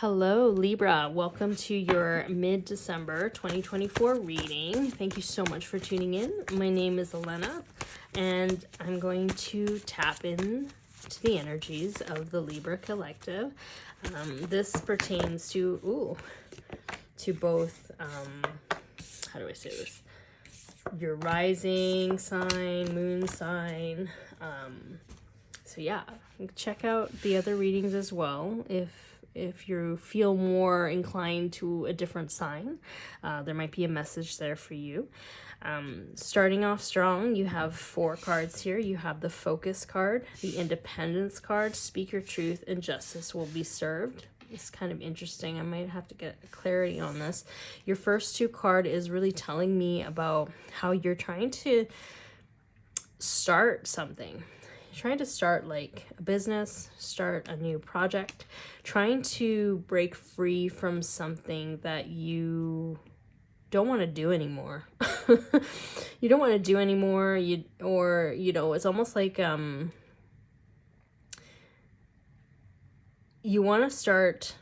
Hello, Libra. Welcome to your mid-December 2024 reading. Thank you so much for tuning in. My name is Ellena, and I'm going to tap in to the energies of the Libra collective. This pertains to both, how do I say this? Your rising sign, moon sign. So yeah, check out the other readings as well if you feel more inclined to a different sign. There might be a message there for you. Starting off strong, you have 4 cards here. You have the Focus card, the Independence card, Speak Your Truth, and Justice Will Be Served. It's kind of interesting. I might have to get clarity on this. Your first 2 card is really telling me about how you're trying to start something. You're trying to start like a business, start a new project, trying to break free from something that you don't want to do anymore. You don't want to do anymore. It's almost like you want to start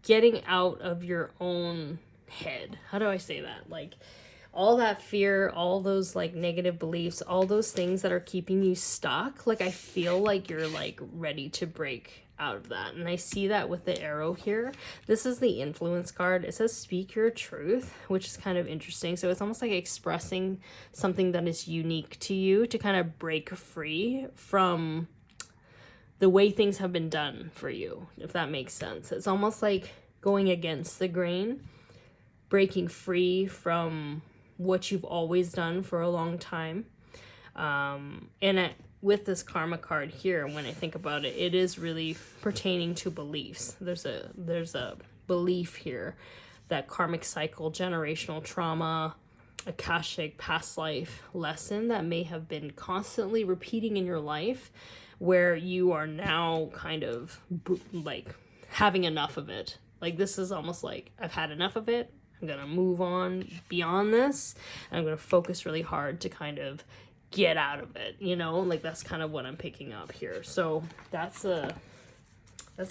getting out of your own head. How do I say that? Like, all that fear, all those like negative beliefs, all those things that are keeping you stuck, like I feel like you're like ready to break out of that. And I see that with the arrow here. This is the Influence card. It says Speak Your Truth, which is kind of interesting. So it's almost like expressing something that is unique to you to kind of break free from the way things have been done for you, if that makes sense. It's almost like going against the grain, breaking free from what you've always done for a long time. With this Karma card here, when I think about it, it is really pertaining to beliefs. There's a belief here that karmic cycle, generational trauma, Akashic past life lesson that may have been constantly repeating in your life, where you are now kind of like having enough of it. Like, this is almost like, I've had enough of it. I'm going to move on beyond this. And I'm going to focus really hard to kind of get out of it, like that's kind of what I'm picking up here. So that's a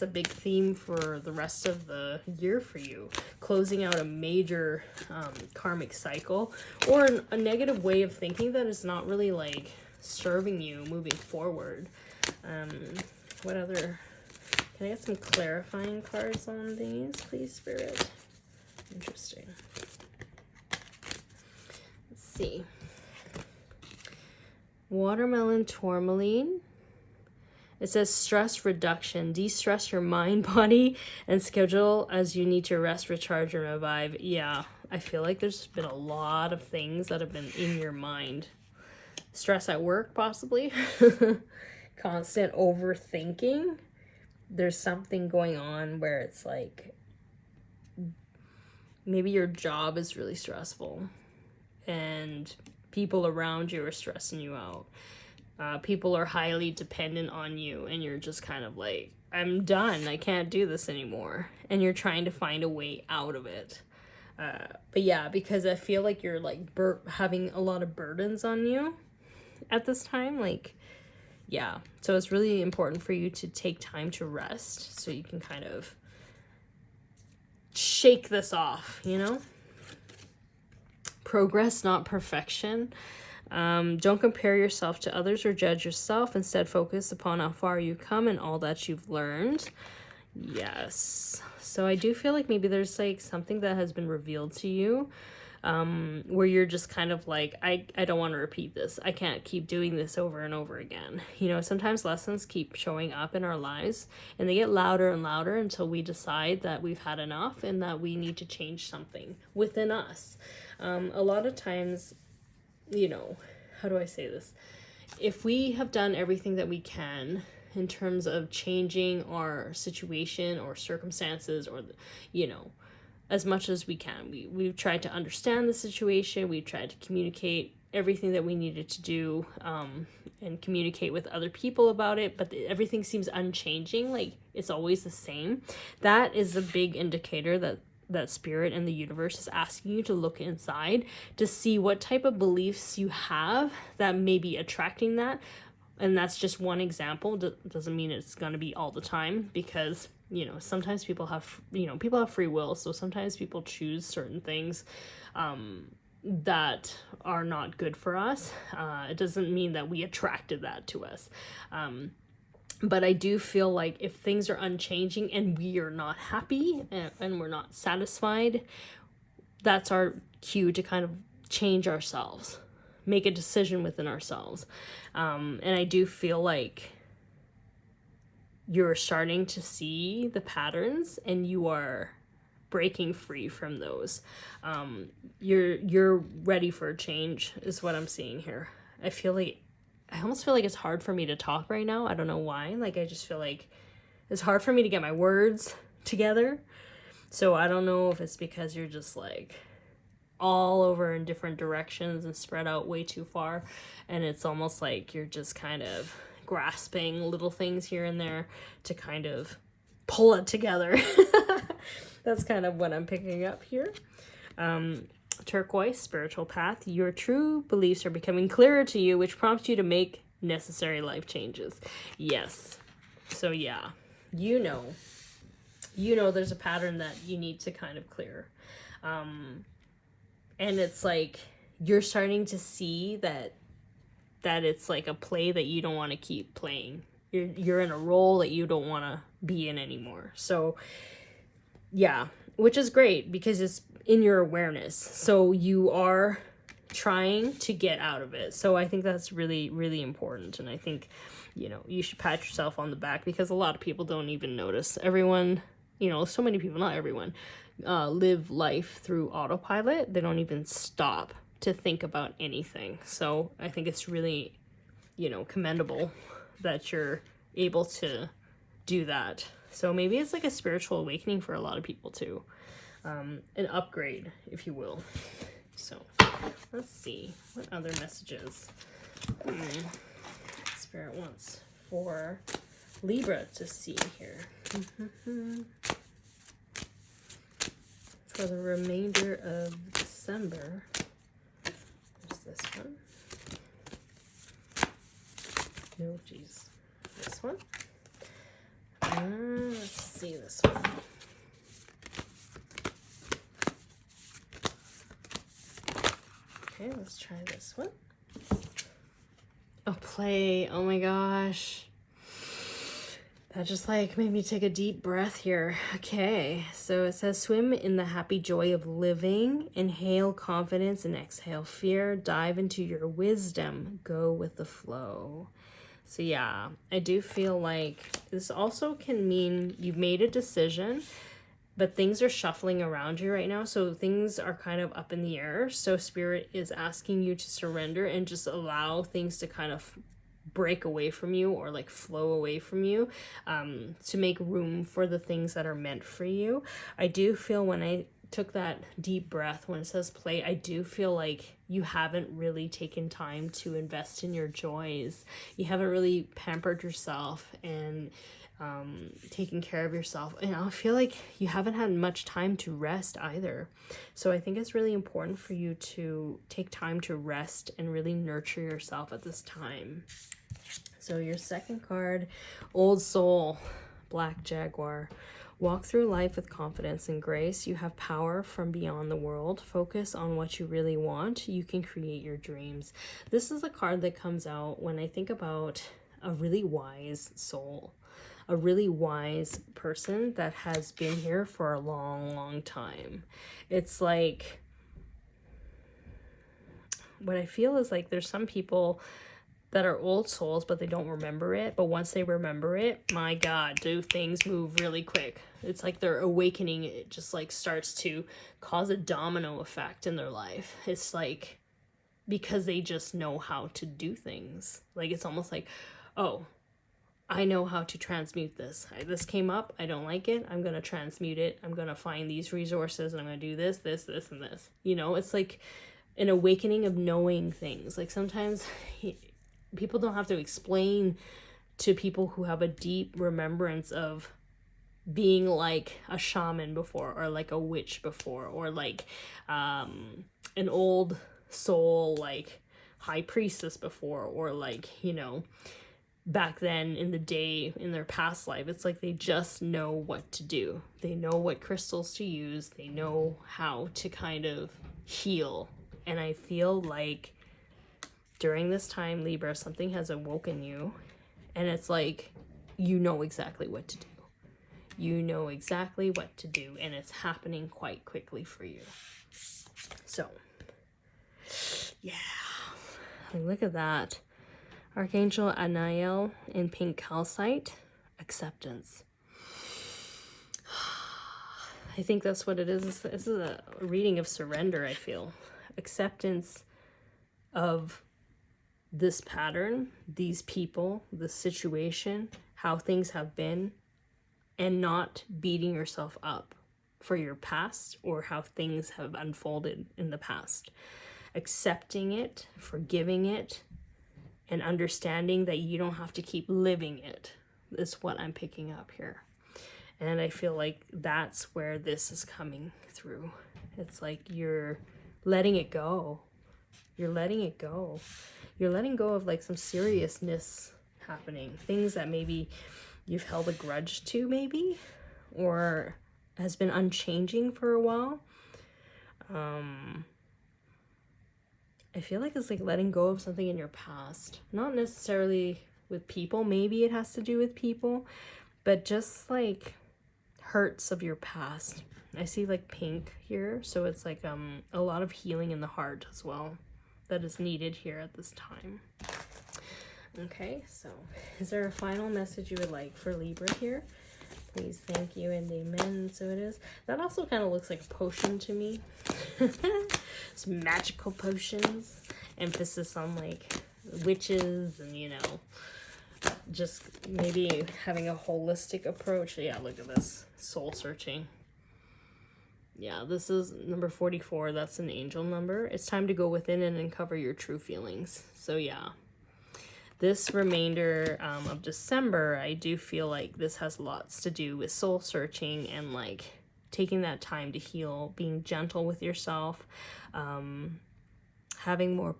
big theme for the rest of the year for you. Closing out a major karmic cycle or a negative way of thinking that is not really like serving you moving forward. What other, can I get some clarifying cards on these, please, Spirit? Interesting. Let's see. Watermelon tourmaline. It says stress reduction. De-stress your mind, body, and schedule as you need to rest, recharge, and revive. Yeah, I feel like there's been a lot of things that have been in your mind. Stress at work, possibly. Constant overthinking. There's something going on where it's like, maybe your job is really stressful and people around you are stressing you out. People are highly dependent on you and you're just kind of like, I'm done. I can't do this anymore. And you're trying to find a way out of it. But yeah, because I feel like you're like having a lot of burdens on you at this time. Like, yeah. So it's really important for you to take time to rest so you can kind of shake this off, Progress, not perfection. Don't compare yourself to others or judge yourself. Instead, focus upon how far you've come and all that you've learned. Yes. So I do feel like maybe there's like something that has been revealed to you, where you're just kind of like, I don't want to repeat this. I can't keep doing this over and over again. Sometimes lessons keep showing up in our lives and they get louder and louder until we decide that we've had enough and that we need to change something within us. A lot of times, how do I say this? If we have done everything that we can in terms of changing our situation or circumstances or, as much as we can, we've tried to understand the situation. We've tried to communicate everything that we needed to do and communicate with other people about it. But everything seems unchanging. Like it's always the same. That is a big indicator that spirit and the universe is asking you to look inside to see what type of beliefs you have that may be attracting that, And that's just one example. Doesn't mean it's going to be all the time, because, you know, sometimes people have free will. So sometimes people choose certain things that are not good for us. It doesn't mean that we attracted that to us. But I do feel like if things are unchanging and we are not happy and we're not satisfied, that's our cue to kind of change ourselves, make a decision within ourselves. And I do feel like you're starting to see the patterns and you are breaking free from those. You're ready for a change is what I'm seeing here. I almost feel like it's hard for me to talk right now. I don't know why. Like, I just feel like it's hard for me to get my words together. So I don't know if it's because you're just like all over in different directions and spread out way too far. And it's almost like you're just kind of grasping little things here and there to kind of pull it together. That's kind of what I'm picking up here. Turquoise, spiritual path. Your true beliefs are becoming clearer to you, which prompts you to make necessary life changes. Yes. So yeah, you know there's a pattern that you need to kind of clear. And it's like you're starting to see that it's like a play that you don't want to keep playing. You're in a role that you don't want to be in anymore. So yeah, which is great because it's in your awareness. So you are trying to get out of it. So I think that's really, really important. And I think, you know, you should pat yourself on the back because a lot of people don't even notice. Everyone, you know, so many people, not everyone, live life through autopilot. They don't even stop to think about anything. So I think it's really, you know, commendable that you're able to do that. So maybe it's like a spiritual awakening for a lot of people too. An upgrade, if you will. So let's see what other messages Spirit wants for Libra to see here. For the remainder of December. There's this one. No, geez. This one. Let's see this one. Okay, let's try this one. Oh, play. Oh my gosh. That just like made me take a deep breath here. Okay, so it says swim in the happy joy of living. Inhale confidence and exhale fear. Dive into your wisdom. Go with the flow. So yeah, I do feel like this also can mean you've made a decision, but things are shuffling around you right now. So things are kind of up in the air. So Spirit is asking you to surrender and just allow things to kind of break away from you or like flow away from you, to make room for the things that are meant for you. I do feel when I took that deep breath, when it says play, I do feel like you haven't really taken time to invest in your joys. You haven't really pampered yourself and taking care of yourself. And I feel like you haven't had much time to rest either. So I think it's really important for you to take time to rest and really nurture yourself at this time. So your second card, Old Soul, Black Jaguar. Walk through life with confidence and grace. You have power from beyond the world. Focus on what you really want. You can create your dreams. This is a card that comes out when I think about a really wise soul, a really wise person that has been here for a long, long time. It's like, what I feel is like there's some people that are old souls, but they don't remember it. But once they remember it, my God, do things move really quick. It's like their awakening, it just like starts to cause a domino effect in their life. It's like, because they just know how to do things. Like, it's almost like, oh, I know how to transmute this. This came up, I don't like it, I'm going to transmute it. I'm going to find these resources and I'm going to do this, this, this, and this. You know, it's like an awakening of knowing things. Like sometimes people don't have to explain to people who have a deep remembrance of being like a shaman before, or like a witch before, or like an old soul like high priestess before, or like, you know, back then in the day, in their past life. It's like they just know what to do. They know what crystals to use. They know how to kind of heal. And I feel like during this time, Libra, something has awoken you. And it's like, you know exactly what to do. You know exactly what to do. And it's happening quite quickly for you. So, yeah. Like, look at that. Archangel Anael in pink calcite. Acceptance. I think that's what it is. This is a reading of surrender, I feel. Acceptance of this pattern, these people, the situation, how things have been, and not beating yourself up for your past or how things have unfolded in the past. Accepting it, forgiving it, and understanding that you don't have to keep living it is what I'm picking up here. And I feel like that's where this is coming through. It's like you're letting it go. You're letting it go. You're letting go of like some seriousness happening. Things that maybe you've held a grudge to, maybe, or has been unchanging for a while. I feel like it's like letting go of something in your past. Not necessarily with people. Maybe it has to do with people. But just like hurts of your past. I see like pink here. So it's like a lot of healing in the heart as well that is needed here at this time. Okay, so is there a final message you would like for Libra here? Please, thank you, and amen. So it is. That also kind of looks like a potion to me. Some magical potions. Emphasis on like witches and, you know, just maybe having a holistic approach. Yeah, look at this. Soul searching. Yeah, this is number 44. That's an angel number. It's time to go within and uncover your true feelings. So yeah. This remainder of December, I do feel like this has lots to do with soul searching and like taking that time to heal, being gentle with yourself, having more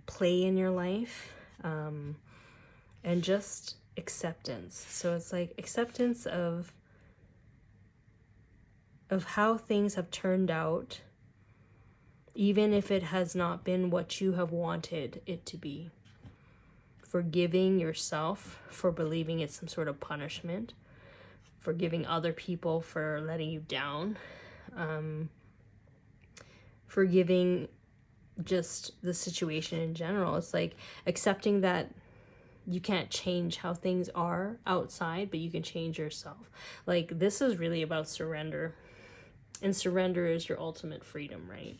play in your life, and just acceptance. So it's like acceptance of how things have turned out, even if it has not been what you have wanted it to be. Forgiving yourself for believing it's some sort of punishment, forgiving other people for letting you down, forgiving just the situation in general. It's like accepting that you can't change how things are outside, but you can change yourself. Like, this is really about surrender, and surrender is your ultimate freedom, right?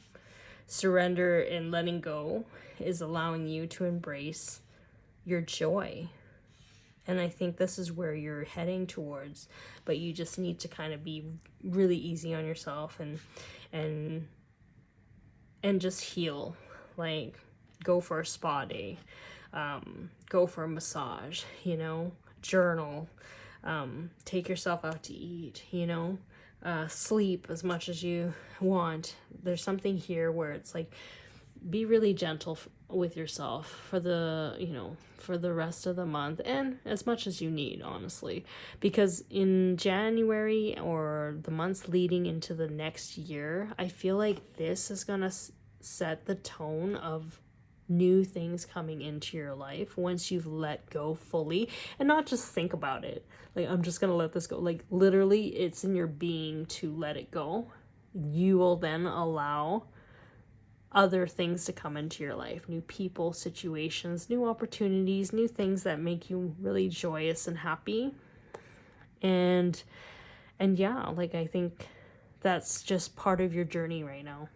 Surrender and letting go is allowing you to embrace your joy. And I think this is where you're heading towards, but you just need to kind of be really easy on yourself and just heal. Like, go for a spa day, go for a massage, you know, journal, take yourself out to eat, you know, sleep as much as you want. There's something here where it's like, be really gentle with yourself for the, you know, for the rest of the month, and as much as you need, honestly, because in January or the months leading into the next year, I feel like this is gonna set the tone of new things coming into your life once you've let go fully, and not just think about it like, I'm just gonna let this go. Like, literally, it's in your being to let it go. You will then allow other things to come into your life, new people, situations, new opportunities, new things that make you really joyous and happy. And yeah, like, I think that's just part of your journey right now,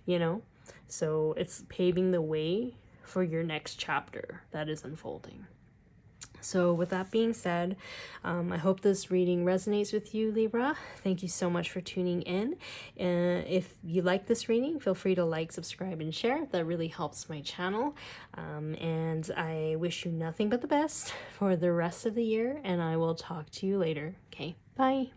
you know? So it's paving the way for your next chapter that is unfolding. So with that being said, I hope this reading resonates with you, Libra. Thank you so much for tuning in. If you like this reading, feel free to like, subscribe, and share. That really helps my channel. And I wish you nothing but the best for the rest of the year, and I will talk to you later. Okay, bye.